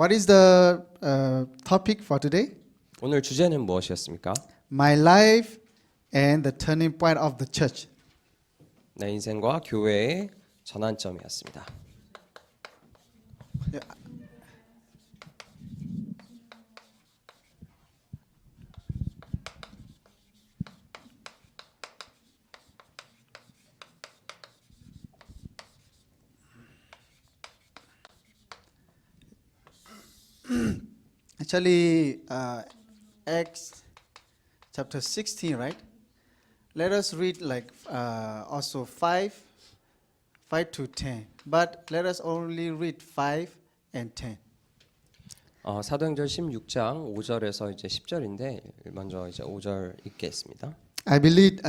What is the topic for today? 오늘 주제는 무엇이었습니까? My life and the turning point of the church. 내 인생과 교회의 전환점이었습니다. Actually, Acts chapter 16, right? Let us read like also 5 to 10. But let us only read 5 and 10. 사도행전 16장 5절에서 이제 10절인데 먼저 이제 5절 읽겠습니다. I believe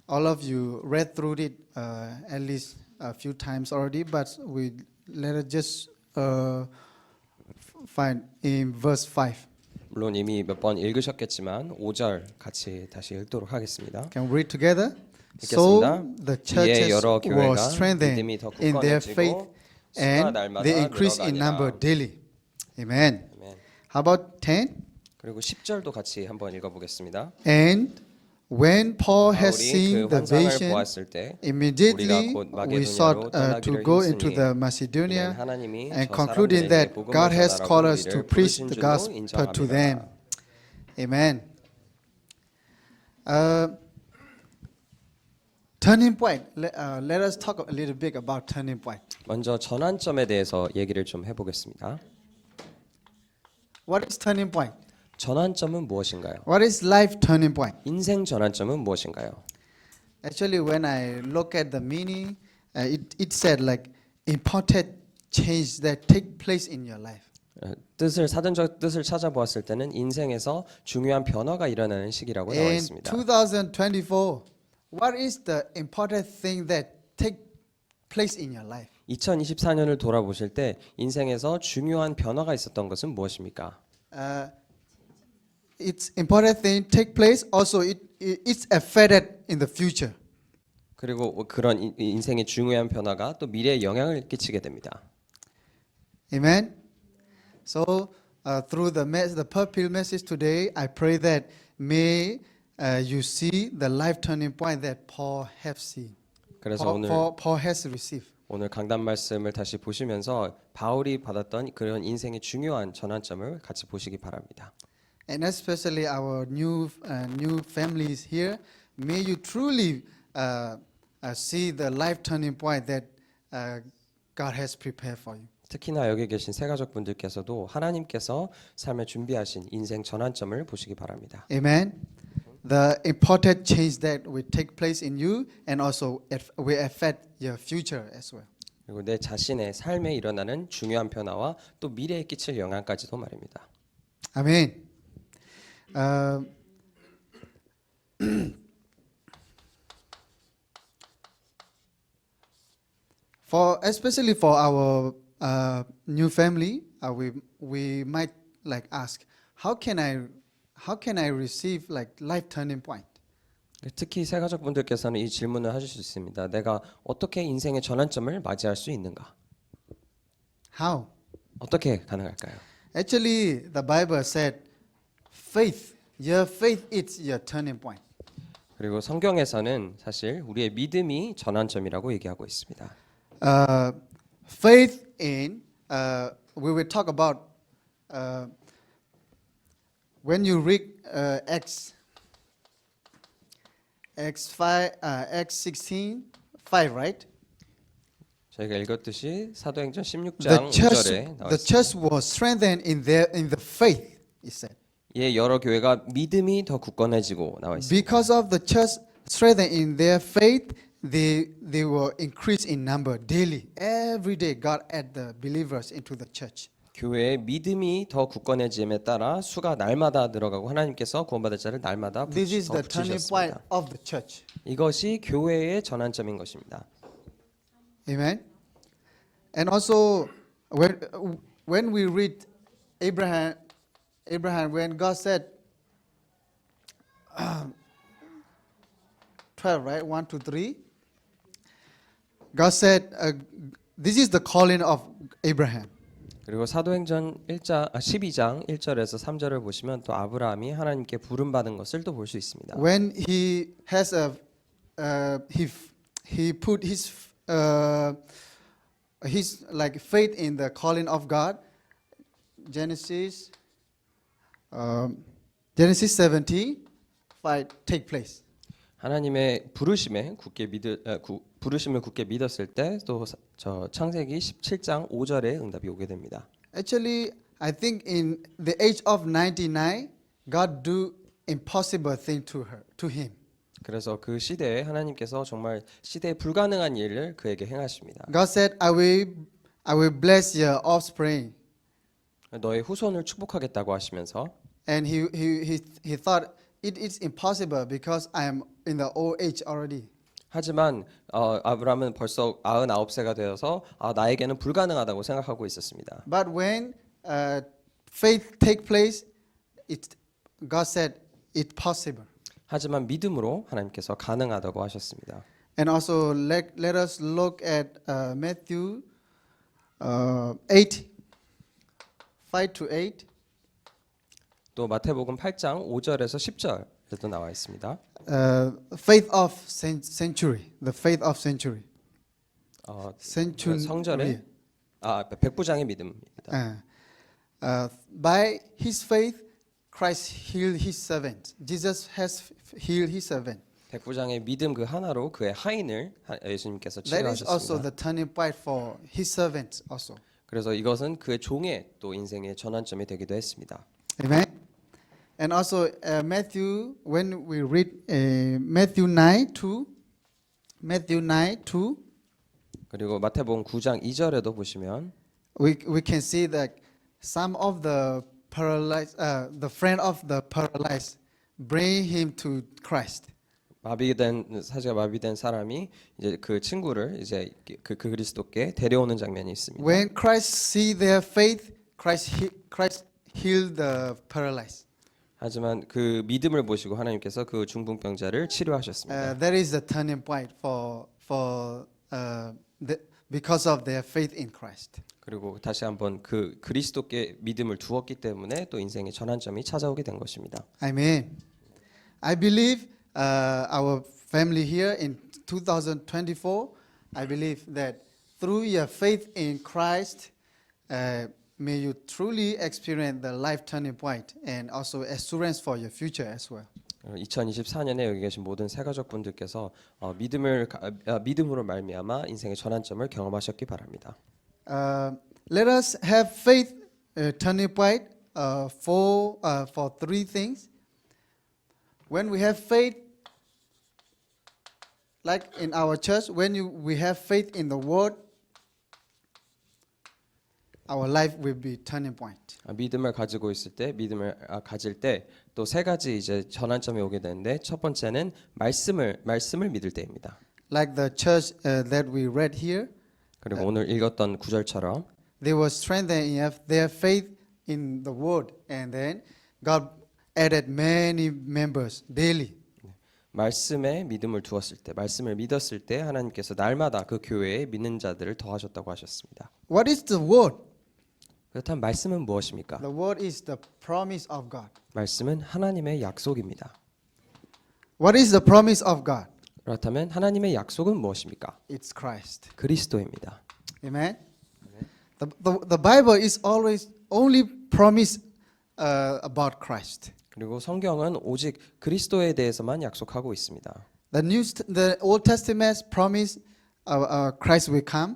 all of you read through it at least a few times already. But we let us just find in verse 5. 물론 이미 몇 번 읽으셨겠지만 5절 같이 다시 읽도록 하겠습니다. Can we read together? 읽겠습니다. So the 이에 churches 여러 were 교회가 strengthened 믿음이 더 in their faith, 굳건해지고 수가 and 날마다 they increased in number 늘어가니라. daily. Amen. 아멘. How about 10? 그리고 10절도 같이 한번 읽어보겠습니다. And when Paul had 바울이 seen 그 the 환상을 vision, 보았을 때 immediately 우리가 곧 we sought 마게도냐로 to 떠나기를 go into 힘쓰니 the 이는 Macedonia 하나님이 and 저 concluding 사람들에게 that 복음을 God has 전하라고 called us to 우리를 preach 부르신 the 줄로 gospel to them. 인정합니다. Amen. Turning point. Let us talk a little bit about turning point. 먼저 전환점에 대해서 얘기를 좀 해보겠습니다. What is turning point? 전환점은 무엇인가요? What is life turning point? 인생 전환점은 무엇인가요? Actually, when I look at the meaning, it said like important change that take place in your life. 사전적 뜻을 찾아보았을 때는 인생에서 중요한 변화가 일어나는 시기라고 나와 In 있습니다. 2024, what is the important thing that take place in your life? 2024년을 돌아보실 때 인생에서 중요한 변화가 있었던 것은 무엇입니까? It's important thing take place. Also, it's affected in the future. 그리고 그런 인생의 중요한 변화가 또 미래에 영향을 끼치게 됩니다. Amen. So through the purple message today, I pray that may you see the life turning point that Paul has seen. 그래서 Paul has received. 오늘 강단 말씀을 다시 보시면서 바울이 받았던 그런 인생의 중요한 전환점을 같이 보시기 바랍니다. And especially our new families here, may you truly see the life turning point that God has prepared for you. 특히나 여기 계신 새 가족분들께서도 하나님께서 삶에 준비하신 인생 전환점을 보시기 바랍니다. Amen. The important change that will take place in you and also will affect your future as well. 그리고 내 자신의 삶에 일어나는 중요한 변화와 또 미래에 끼칠 영향까지도 말입니다. Amen. Especially for our new family, we might like ask, how can I receive like life turning point? 특히 새 가족분들께서는 이 질문을 하실 수 있습니다. 내가 어떻게 인생의 전환점을 맞이할 수 있는가? How? 어떻게 가능할까요? Actually, the Bible said, your faith is your turning point. 그리고 성경에서는 사실 우리의 믿음이 전환점이라고 얘기하고 있습니다. Faith in, we will talk about when you read Acts 16, 5, right? 저희가 읽었듯이 사도행전 The 16장 5절에 나와 the 있습니다. church was strengthened in the faith, it said. 예, 여러 교회가 믿음이 더 굳건해지고 나와 있습니다. Because of the church strengthened in their faith, they were increased in number daily. Every day, God add the believers into the church. 교회의 믿음이 더 굳건해짐에 따라 수가 날마다 늘어가고 하나님께서 구원받을 자를 날마다 This is 더 the turning point 붙이셨습니다. of the church. 이것이 교회의 전환점인 것입니다. Amen. And also, when we read Abraham, when God said, 12, right? 1 to 3. God said, this is the calling of Abraham. 그리고 사도행전 12장 1절에서 3절을 보시면 또 아브라함이 하나님께 부름 받은 것을 또 볼 수 있습니다. When he has he put his like faith in the calling of God. Genesis 70 take place. 하나님의 부르심을 굳게 믿었을 때 또 저 창세기 17장 5절에 응답이 오게 됩니다. Actually, I think in the age of 99, God do impossible thing to him. 그래서 그 시대에 하나님께서 정말 시대에 불가능한 일을 그에게 행하십니다. God said, I will bless your offspring. 너의 후손을 축복하겠다고 하시면서 And he thought it is impossible because I am in the old age already. 하지만 아브라함은 벌써 99세가 되어서 나에게는 불가능하다고 생각하고 있었습니다. But when faith take place, God said it's possible. 하지만 믿음으로 하나님께서 가능하다고 하셨습니다. And also let us look at Matthew 8, 5 to 8. 또 마태복음 8장 5절에서 10절에도 나와 있습니다. Faith of century, the faith of century. 성전에 백부장의 믿음입니다. By his faith, Christ healed his servant. Jesus has healed his servant. 백부장의 믿음 그 하나로 그의 하인을 예수님께서 That is also 치료하셨습니다. the turning point for his servants also. 그래서 이것은 그의 종의 또 인생의 전환점이 되기도 했습니다. Amen. And also Matthew, when we read Matthew 9:2, 그리고 마태복음 9장 2절에도 보시면 we can see that some of the paralyzed, the friend of the paralyzed, bring him to Christ. 사지가 마비된 사람이 이제 그 친구를 이제 그 그리스도께 데려오는 장면이 있습니다. When Christ see their faith, Christ healed the paralyzed. 하지만 그 믿음을 보시고 하나님께서 그 중풍병자를 치료하셨습니다. That is the turning point because of their faith in Christ. 그리고 다시 한번 그 그리스도께 믿음을 두었기 때문에 또 인생의 전환점이 찾아오게 된 것입니다. Amen. I believe our family here in 2024, I believe that through your faith in Christ, may you truly experience the life turning point and also assurance for your future as well. 2024년에 여기 계신 모든 새가족 분들께서 믿음으로 말미암아 인생의 전환점을 경험하셨기 바랍니다. Let us have faith turning point for three things. When we have faith, like in our church, when we have faith in the word, our life will be turning point. 믿음을 가지고 있을 때, 믿음을 가질 때 또 세 가지 이제 전환점이 오게 되는데 첫 번째는 말씀을 믿을 때입니다. Like the church that we read here, 그리고 오늘 읽었던 구절처럼 they were strengthened in their faith in the word, and then God added many members daily. 말씀에 믿음을 두었을 때, 말씀을 믿었을 때 하나님께서 날마다 그 교회에 믿는 자들을 더하셨다고 하셨습니다. What is the word? 그렇다면 말씀은 무엇입니까? The word is the promise of God. 말씀은 하나님의 약속입니다. What is the promise of God? 그렇다면 하나님의 약속은 무엇입니까? It's Christ. 그리스도입니다. Amen. The Bible is always only promise about Christ. 그리고 성경은 오직 그리스도에 대해서만 약속하고 있습니다. The Old Testament promise Christ will come.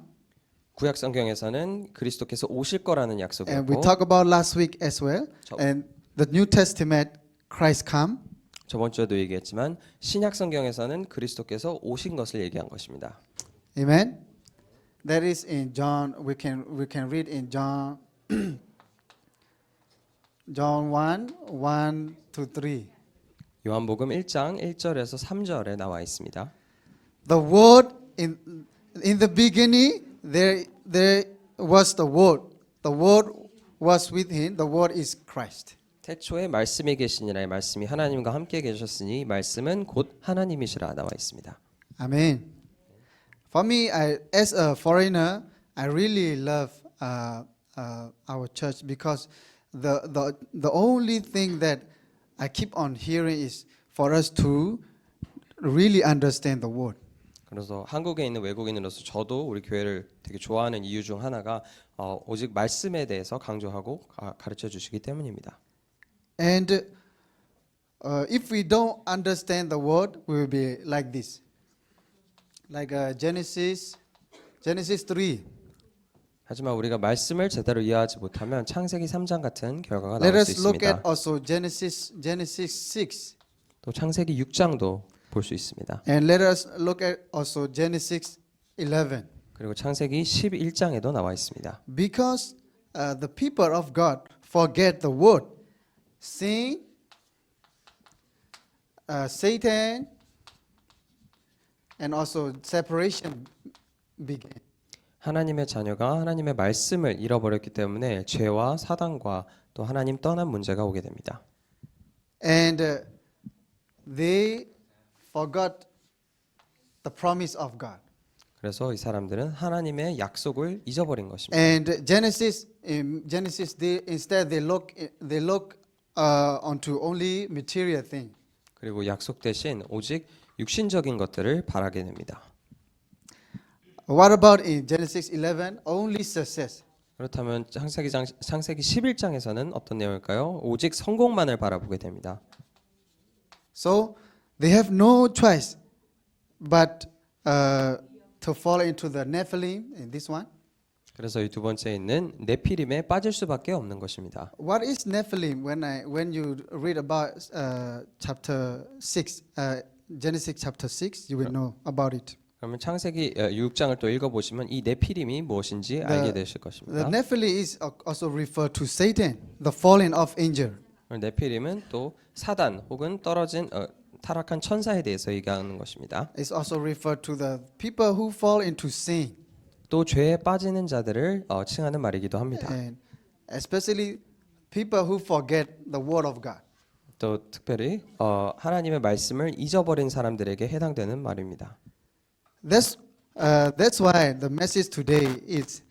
구약 성경에서는 그리스도께서 오실 거라는 약속이 And we 있고 talked about last week as well. And the New Testament Christ come. 저번 주에도 얘기했지만 신약 성경에서는 그리스도께서 오신 것을 얘기한 것입니다. Amen. That is in John. We can read in John 1, 1-3. 요한복음 1장 1절에서 3절에 나와 있습니다. The word in the beginning there was the word. The word was with him. The word is Christ. 태초에 말씀이 계시니라. 이 말씀이 하나님과 함께 계셨으니 말씀은 곧 하나님이시라 나와 있습니다. Amen. For me, as a foreigner, I really love our church because the only thing that I keep on hearing is for us to really understand the word. 그래서 한국에 있는 외국인으로서 저도 우리 교회를 되게 좋아하는 이유 중 하나가 오직 말씀에 대해서 강조하고 가르쳐 주시기 때문입니다. And if we don't understand the word, we will be like this. Like Genesis 3. 하지만 우리가 말씀을 제대로 이해하지 못하면 창세기 3장 같은 결과가 Let 나올 수 us look at 있습니다. also Genesis 6. 또 창세기 6장도 볼 수 있습니다. And let us look at also Genesis 11. 그리고 창세기 11장에도 나와 있습니다. Because the people of God forget the word, sin, Satan, and also separation began. 하나님의 자녀가 하나님의 말씀을 잃어버렸기 때문에 죄와 사단과 또 하나님 떠난 문제가 오게 됩니다. And they forgot the promise of God. 그래서 이 사람들은 하나님의 약속을 잊어버린 것입니다. And in Genesis, instead they look onto only material thing. 그리고 약속 대신 오직 육신적인 것들을 바라게 됩니다. What about in Genesis 11? Only success. 그렇다면 창세기 11장에서는 어떤 내용일까요? 오직 성공만을 바라보게 됩니다. So they have no choice but to fall into the Nephilim in this one. 그래서 이 두 번째 있는 네피림에 빠질 수밖에 없는 것입니다. What is Nephilim? When you read about chapter 6, Genesis chapter 6, you will know about it. 그러면 창세기 6장을 또 읽어보시면 이 네피림이 무엇인지 알게 되실 The 것입니다. Nephilim is also referred to Satan, the fallen of angel. 네피림은 또 사단 혹은 떨어진 타락한 천사에 대해서 얘기하는 것입니다. It's also referred to the people who fall into sin, 또 죄에 빠지는 자들을 칭하는 말이기도 합니다. and especially people who forget the word of God. 또 특별히 하나님의 말씀을 잊어버린 사람들에게 해당되는 말입니다. That's why the message today is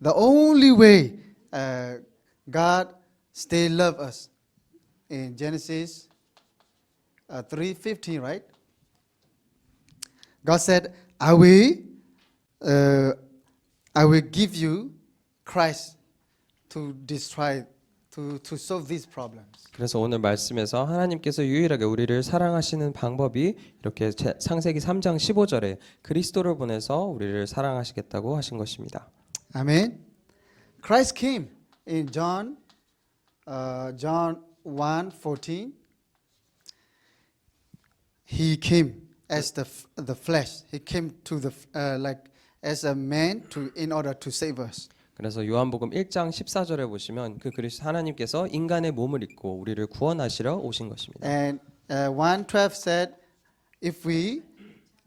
the only way God still love us. In Genesis 3:15, right? God said, I will give you Christ to destroy, to solve these problems. 그래서 오늘 말씀에서 하나님께서 유일하게 우리를 사랑하시는 방법이 이렇게 창세기 3장 15절에 그리스도를 보내서 우리를 사랑하시겠다고 하신 것입니다. Amen. Christ came in John 1:14. He came as the flesh. He came to like as a man in order to save us. 그래서 요한복음 1장 14절에 보시면 그 그리스도 하나님께서 인간의 몸을 입고 우리를 구원하시러 오신 것입니다. And 1:12 said, if we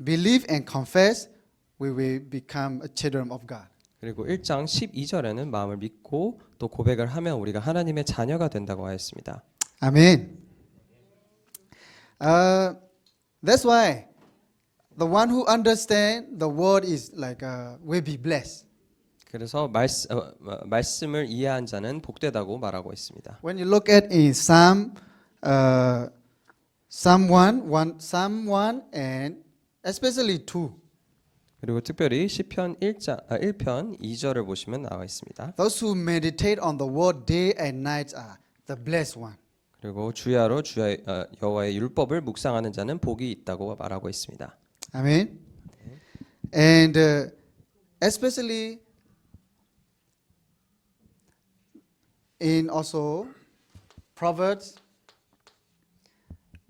believe and confess, we will become a children of God. 그리고 1장 12절에는 마음을 믿고 또 고백을 하면 우리가 하나님의 자녀가 된다고 하였습니다. Amen. That's why the one who understand the word is like will be blessed. 그래서 말씀을 이해한 자는 복되다고 말하고 있습니다. When you look at in Psalm 1 and especially 2, 그리고 특별히 시편 1편 2절을 보시면 나와 있습니다. those who meditate on the word day and night are the blessed one. 그리고 주야로 여호와의 율법을 묵상하는 자는 복이 있다고 말하고 있습니다. Amen. And especially in also Proverbs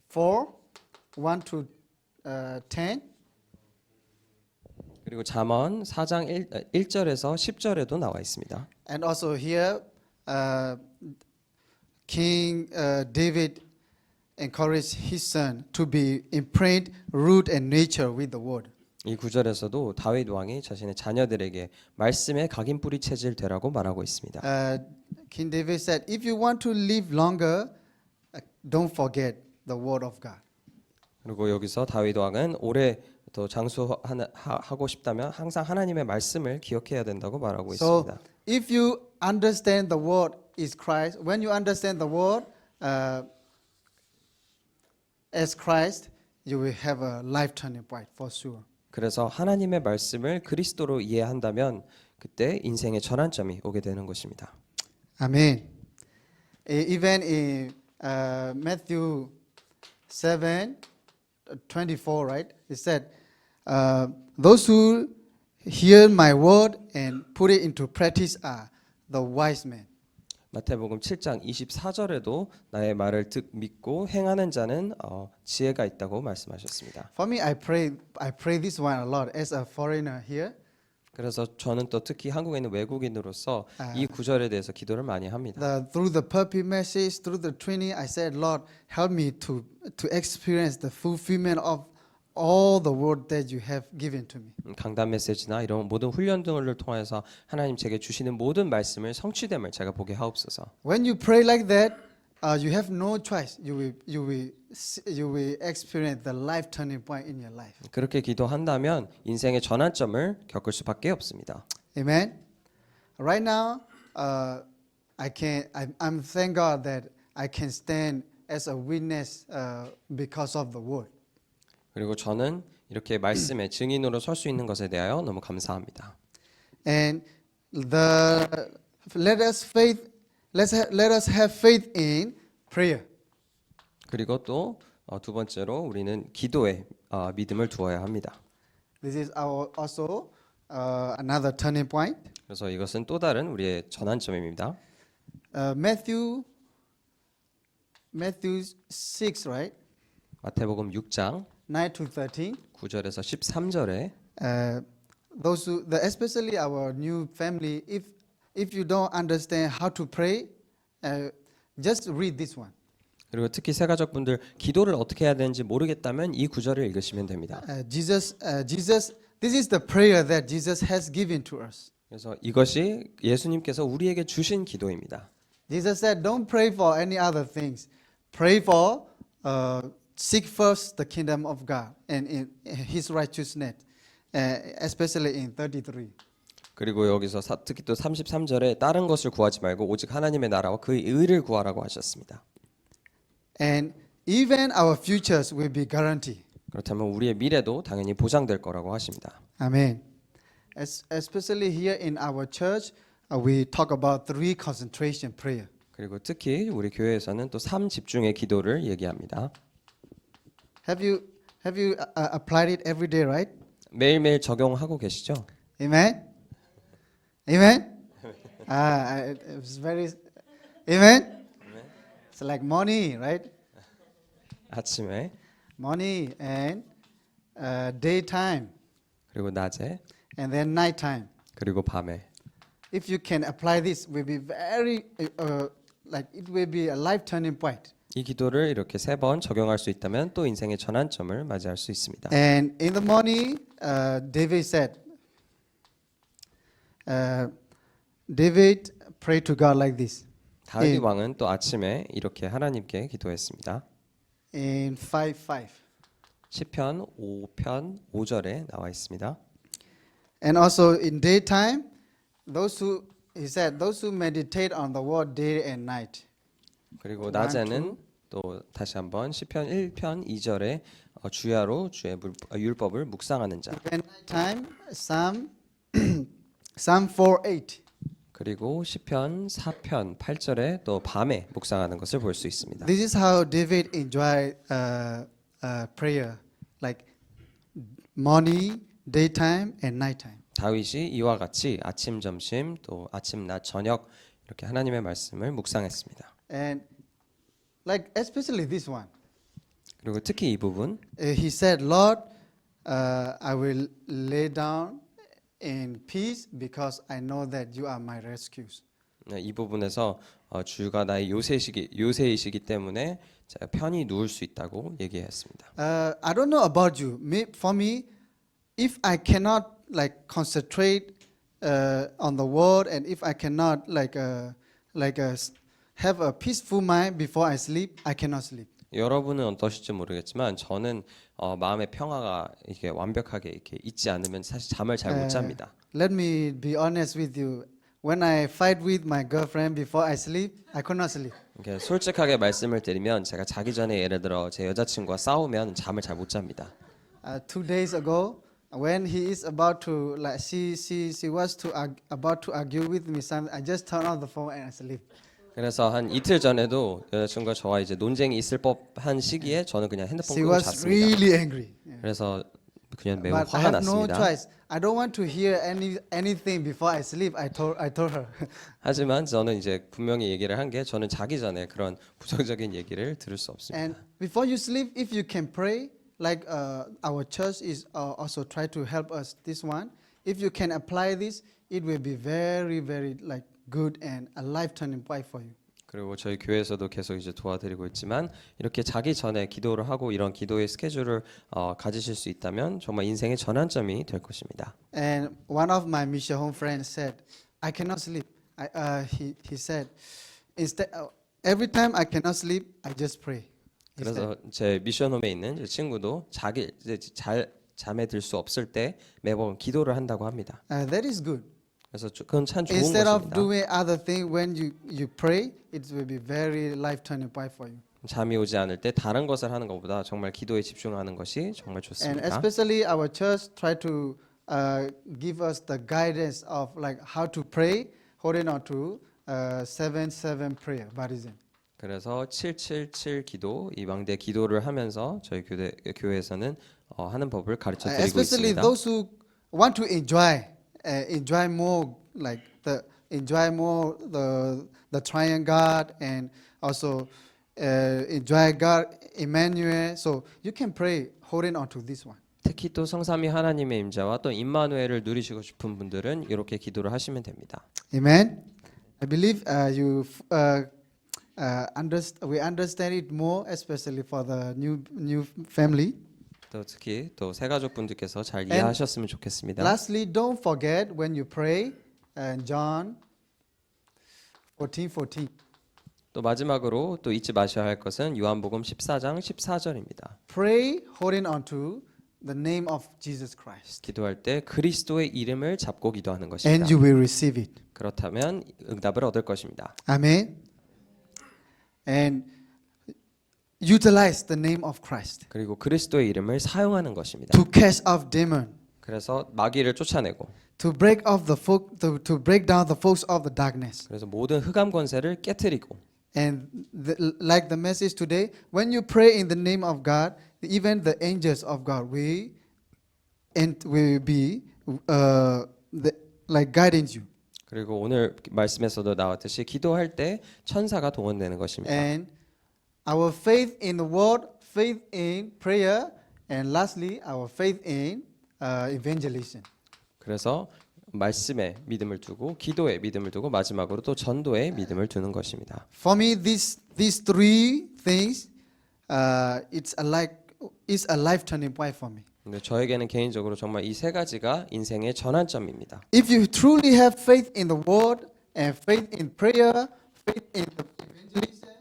4:1-10. 그리고 잠언 4장 1절에서 10절에도 나와 있습니다. And also here, King David encouraged his son to be imprint root and nature with the word. 이 구절에서도 다윗 왕이 자신의 자녀들에게 말씀의 각인 뿌리 체질 되라고 말하고 있습니다. King David said, if you want to live longer, don't forget the word of God. 그리고 여기서 다윗 왕은 오래 또 장수하고 싶다면 항상 하나님의 말씀을 기억해야 된다고 말하고 So 있습니다. if you understand the word is Christ, when you understand the word as Christ, you will have a life turning point for sure. 그래서 하나님의 말씀을 그리스도로 이해한다면 그때 인생의 전환점이 오게 되는 것입니다. Amen. Even in Matthew 7:24, right? It said, "Those who hear my word and put it into practice are the wise men." 마태복음 7장 24절에도 나의 말을 믿고 행하는 자는 지혜가 있다고 말씀하셨습니다. For me, I pray this one a lot as a foreigner here. 그래서 저는 또 특히 한국에 있는 외국인으로서 이 구절에 대해서 기도를 많이 합니다. Through the pulpit message, through the training, I said, Lord, help me to experience the fulfillment of all the word that you have given to me. 강단 메시지나 이런 모든 훈련 등을 통해서 하나님 제게 주시는 모든 말씀을 성취됨을 제가 보게 하옵소서. When you pray like that, you have no choice. You will experience the life turning point in your life. 그렇게 기도한다면 인생의 전환점을 겪을 수밖에 없습니다. Amen. Right now, I'm thank God that I can stand as a witness because of the word. 그리고 저는 이렇게 말씀의 증인으로 설 수 있는 것에 대하여 너무 감사합니다. And let us have faith in prayer. 그리고 또 두 번째로 우리는 기도에 믿음을 두어야 합니다. This is also another turning point. 그래서 이것은 또 다른 우리의 전환점입니다. Matthew 6, right? 마태복음 6장 9 to 13. 9절에서 13절에 Especially our new family, if you don't understand how to pray, just read this one. 그리고 특히 새 가족분들 기도를 어떻게 해야 되는지 모르겠다면 이 구절을 읽으시면 됩니다. This is the prayer that Jesus has given to us. 그래서 이것이 예수님께서 우리에게 주신 기도입니다. Jesus said, "Don't pray for any other things. Pray for seek first the kingdom of God and in His righteousness, especially in 33." 그리고 여기서 특히 또 33절에 다른 것을 구하지 말고 오직 하나님의 나라와 그의 의를 구하라고 하셨습니다. And even our futures will be guaranteed. 그렇다면 우리의 미래도 당연히 보장될 거라고 하십니다. Amen. Especially here in our church, we talk about 3 concentration prayer. 그리고 특히 우리 교회에서는 또 3집중의 기도를 얘기합니다. Have you applied it every day, right? 매일매일 적용하고 계시죠? Amen. Amen. It's very. Amen. It's like morning, right? 아침에 Morning and daytime, 그리고 낮에 and then nighttime. 그리고 밤에 If you can apply this, will be very it will be a life turning point. 이 기도를 이렇게 3번 적용할 수 있다면 또 인생의 전환점을 맞이할 수 있습니다. And in the morning, David said, David prayed to God like this. 다윗 왕은 또 아침에 이렇게 하나님께 기도했습니다. In 5:5. 시편 5편 5절에 나와 있습니다. And also in daytime, he said, those who meditate on the word day and night. 그리고 낮에는 또 다시 한번 시편 1편 2절에 주야로 주의 율법을 묵상하는 자. And nighttime, Psalm 4:8. 그리고 시편 4편 8절에 또 밤에 묵상하는 것을 볼 수 있습니다. This is how David enjoyed prayer, like morning, daytime, and nighttime. 다윗이 이와 같이 아침, 점심, 또 아침, 낮, 저녁 이렇게 하나님의 말씀을 묵상했습니다. And like especially this one, 그리고 특히 이 부분 he said, "Lord, I will lay down in peace because I know that you are my rescue." 이 부분에서 주가 나의 요새이시기 때문에 제가 편히 누울 수 있다고 얘기했습니다. I don't know about you. For me, if I cannot like concentrate on the word, and if I cannot have a peaceful mind before I sleep, I cannot sleep. 여러분은 어떠실지 모르겠지만 저는 마음의 평화가 이게 완벽하게 이렇게 있지 않으면 사실 잠을 잘 못 잡니다. Let me be honest with you. When I fight with my girlfriend before I sleep, I could not sleep. 이렇게 솔직하게 말씀을 드리면 제가 자기 전에 예를 들어 제 여자친구와 싸우면 잠을 잘 못 잡니다. 2 days ago, when he is about to like she was to about to argue with me, something, I just turn off the phone and I sleep. 그래서 한 이틀 전에도 여자친구가 저와 이제 논쟁이 있을 법한 시기에 저는 그냥 핸드폰 She 끄고 was 잤습니다. really angry. 그래서 그냥 매우 But I 화가 have no 났습니다. choice. I don't want to hear anything before I sleep. I told her. 하지만 저는 이제 분명히 얘기를 한 게 저는 자기 전에 그런 부정적인 얘기를 들을 수 없습니다. And before you sleep, if you can pray, like our church is also try to help us this one. If you can apply this, it will be very, very like good and a life-turning point for you. 그리고 저희 교회에서도 계속 이제 도와드리고 있지만 이렇게 자기 전에 기도를 하고 이런 기도의 스케줄을 가지실 수 있다면 정말 인생의 전환점이 될 것입니다. And one of my mission home friends said, "I cannot sleep." He said, "Instead, every time I cannot sleep, I just pray." He said. 그래서 제 미션홈에 있는 제 친구도 이제 잘 잠에 들 수 없을 때 매번 기도를 한다고 합니다. That is good. 그래서 그건 참 좋은 Instead of 것입니다. doing other thing, when you pray, it will be very life-turning point for you. 잠이 오지 않을 때 다른 것을 하는 것보다 정말 기도에 집중하는 것이 정말 And 좋습니다. especially our church try to give us the guidance of like how to pray, holding on to 7-7 prayer, baptism. 그래서 777 기도, 이 망대 기도를 하면서 저희 교회에서는 하는 법을 가르쳐 드리고 Especially 있습니다. those who want to enjoy more like enjoy more the triune God and also enjoy God Emmanuel. So you can pray holding on to this one. 특히 또 성삼위 하나님의 임재와 또 임마누엘을 누리시고 싶은 분들은 이렇게 기도를 하시면 됩니다. Amen. I believe we understand it more, especially for the new family. 또 특히 또 새 가족분들께서 잘 이해하셨으면 좋겠습니다. Lastly, don't forget when you pray, John 14:14. 또 마지막으로 또 잊지 마셔야 할 것은 요한복음 14장 14절입니다. Pray holding on to the name of Jesus Christ, 기도할 때 그리스도의 이름을 잡고 기도하는 것입니다. and you will receive it. 그렇다면 응답을 얻을 것입니다. Amen. And utilize the name of Christ 그리고 그리스도의 이름을 사용하는 것입니다. to cast off demon, 그래서 마귀를 쫓아내고 to break break down the force of the darkness. 그래서 모든 흑암 권세를 깨트리고 And like the message today, when you pray in the name of God, even the angels of God will be like guiding you. 그리고 오늘 말씀에서도 나왔듯이 기도할 때 천사가 동원되는 것입니다. And our faith in the word, faith in prayer, and lastly, our faith in evangelism. 그래서 말씀에 믿음을 두고 기도에 믿음을 두고 마지막으로 또 전도에 믿음을 두는 것입니다. For me, these three things, it's a life turning point for me. 근데 저에게는 개인적으로 정말 이 세 가지가 인생의 전환점입니다. If you truly have faith in the word and faith in prayer, faith in the evangelism,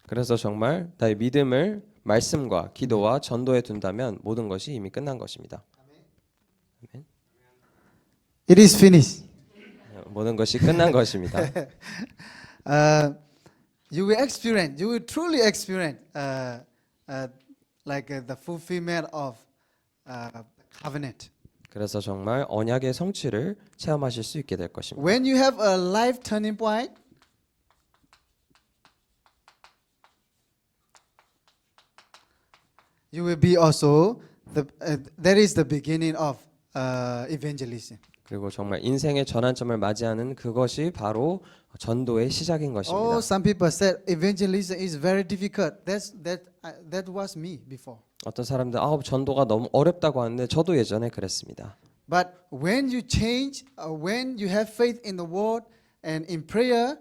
그래서 정말 나의 믿음을 말씀과 기도와 전도에 둔다면 모든 것이 이미 끝난 것입니다. it is finished. 모든 것이 끝난 것입니다. You will truly experience the fulfillment of covenant. 그래서 정말 언약의 성취를 체험하실 수 있게 될 것입니다. When you have a life turning point, you will be also that is the beginning of evangelism. 그리고 정말 인생의 전환점을 맞이하는 그것이 바로 전도의 시작인 것입니다. Oh, some people said evangelism is very difficult. That was me before. 어떤 사람들 전도가 너무 어렵다고 하는데 저도 예전에 그랬습니다. But when you change, when you have faith in the word and in prayer,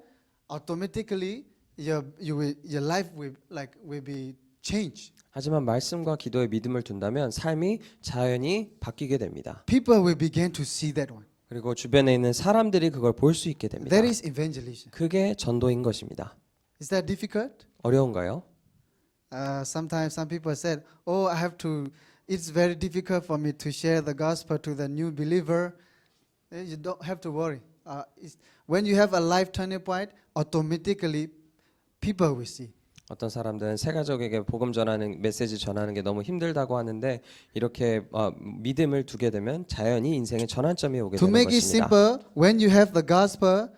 automatically your life will be changed. 하지만 말씀과 기도에 믿음을 둔다면 삶이 자연히 바뀌게 됩니다. People will begin to see that one. 그리고 주변에 있는 사람들이 그걸 볼 수 있게 됩니다. That is evangelism. 그게 전도인 것입니다. Is that difficult? 어려운가요? Sometimes some people said, "Oh, I have to. It's very difficult for me to share the gospel to the new believer." You don't have to worry. When you have a life turning point, automatically people will see. 어떤 사람들은 새 가족에게 복음 전하는 메시지 전하는 게 너무 힘들다고 하는데 이렇게 믿음을 두게 되면 자연히 인생의 전환점이 오게 To 되는 make it 것입니다. simple, when you have the gospel,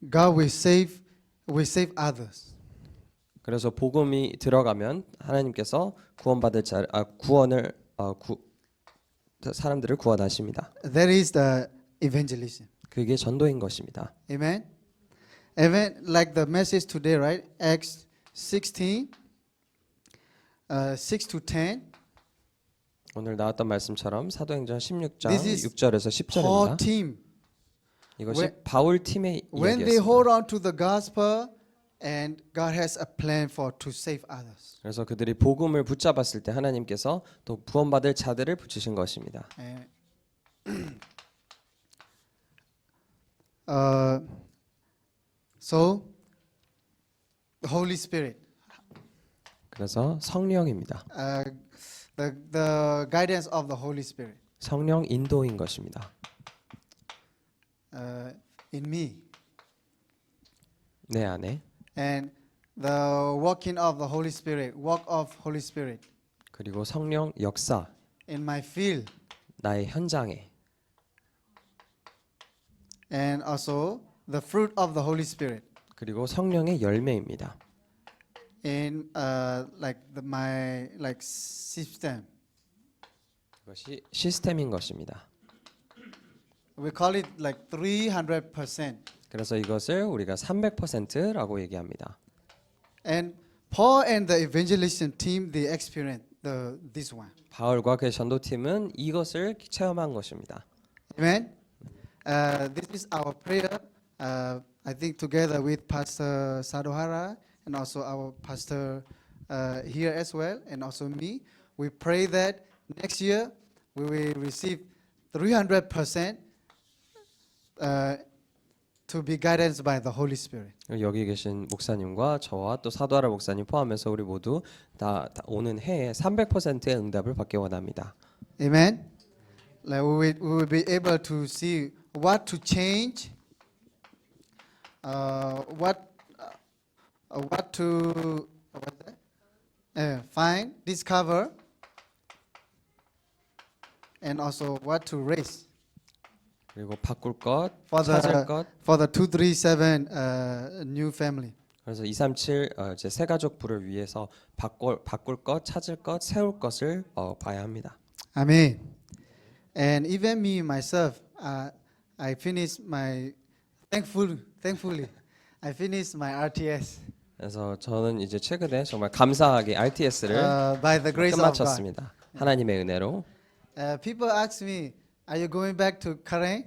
God will save others. 그래서 복음이 들어가면 하나님께서 구원을 사람들을 구원하십니다. That is the evangelism. 그게 전도인 것입니다. Amen. Amen. Like the message today, right? Acts 16, 6 to 10. 오늘 나왔던 말씀처럼 사도행전 16장 This is 6절에서 Paul 10절입니다. team. 이것이 when- 바울 팀의 When they hold 이야기였습니다. on to the gospel, and God has a plan to save others. 그래서 그들이 복음을 붙잡았을 때 하나님께서 또 구원받을 자들을 붙이신 것입니다. So, the Holy Spirit, 그래서 성령입니다. the guidance of the Holy Spirit 성령 인도인 것입니다. in me, 내 안에 and the working of the Holy Spirit, work of Holy Spirit 그리고 성령 역사 in my field, 나의 현장에 and also the fruit of the Holy Spirit 그리고 성령의 열매입니다. in my system. 이것이 시스템인 것입니다. We call it like 300%. 그래서 이것을 우리가 300%라고 얘기합니다. And Paul and the evangelism team, they experienced this one. 바울과 그의 전도팀은 이것을 체험한 것입니다. Amen. This is our prayer. I think together with Pastor Sadohara and also our pastor here as well, and also me, we pray that next year we will receive 300% to be guided by the Holy Spirit. 여기 계신 목사님과 저와 또 사도하라 목사님 포함해서 우리 모두 다 오는 해에 300%의 응답을 받기 원합니다. Amen. Like we will be able to see what to change, what to find, discover, and also what to raise 그리고 바꿀 것, for 찾을 것. the 237 new family. 그래서 237 이제 새 가족부를 위해서 바꿀 것, 찾을 것, 세울 것을 봐야 합니다. Amen. And even me myself, I finished my thankfully I finished my RTS 그래서 저는 이제 최근에 정말 감사하게 RTS를 by the grace of God. 끝마쳤습니다. 하나님의 은혜로. People ask me, "Are you going back to Karen?"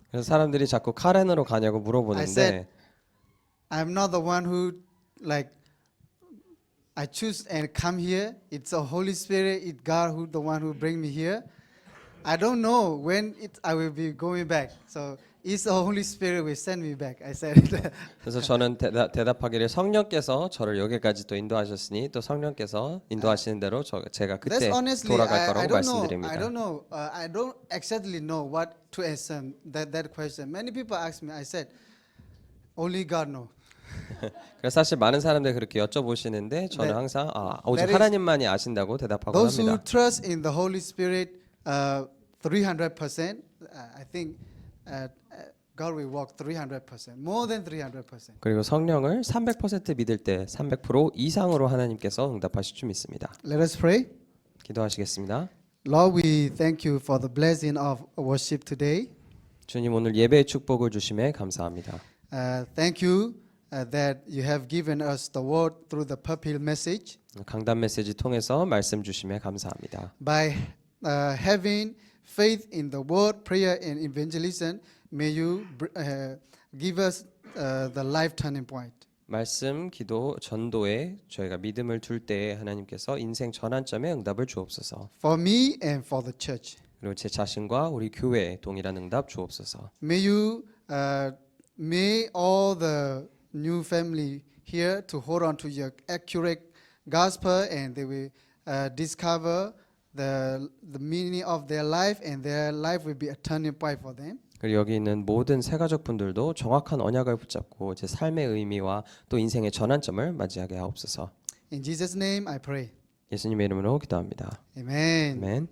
그래서 사람들이 자꾸 카렌으로 가냐고 I 물어보는데 said, "I'm not the one who I choose and come here. It's the Holy Spirit, it's God who the one who bring me here. I don't know when I will be going back. So it's the Holy Spirit will send me back." I said. 그래서 저는 대답하기를 성령께서 저를 여기까지 또 인도하셨으니 또 성령께서 인도하시는 대로 제가 그때 That's honestly, 돌아갈 I 거라고 don't know. 말씀드립니다. I don't exactly know what to answer that question. Many people ask me. I said, only God knows. 그래서 사실 많은 사람들이 그렇게 여쭤보시는데 저는 항상 오직 that is- 하나님만이 아신다고 대답하고 Those who 합니다. trust in the Holy Spirit, 300%. I think God will work 300%, more than 300%. 그리고 성령을 300% 믿을 때 300% 이상으로 하나님께서 응답하실 줄 믿습니다. Let us pray. 기도하시겠습니다. Lord, we thank you for the blessing of worship today. 주님 오늘 예배의 축복을 주심에 감사합니다. Thank you that you have given us the word through the pulpit message. 강단 메시지 통해서 말씀 주심에 감사합니다. By having faith in the word, prayer, and evangelism, may you give us the life turning point. 말씀, 기도, 전도에 저희가 믿음을 둘 때에 하나님께서 인생 전환점에 응답을 주옵소서. For me and for the church. 그리고 제 자신과 우리 교회에 동일한 응답 주옵소서. May you, may all the new family here to hold on to your accurate gospel, and they will discover the meaning of their life, and their life will be a turning point for them. 그리고 여기 있는 모든 새가족분들도 정확한 언약을 붙잡고 제 삶의 의미와 또 인생의 전환점을 맞이하게 하옵소서. In Jesus' name I pray. 예수님의 이름으로 기도합니다. Amen. 아멘.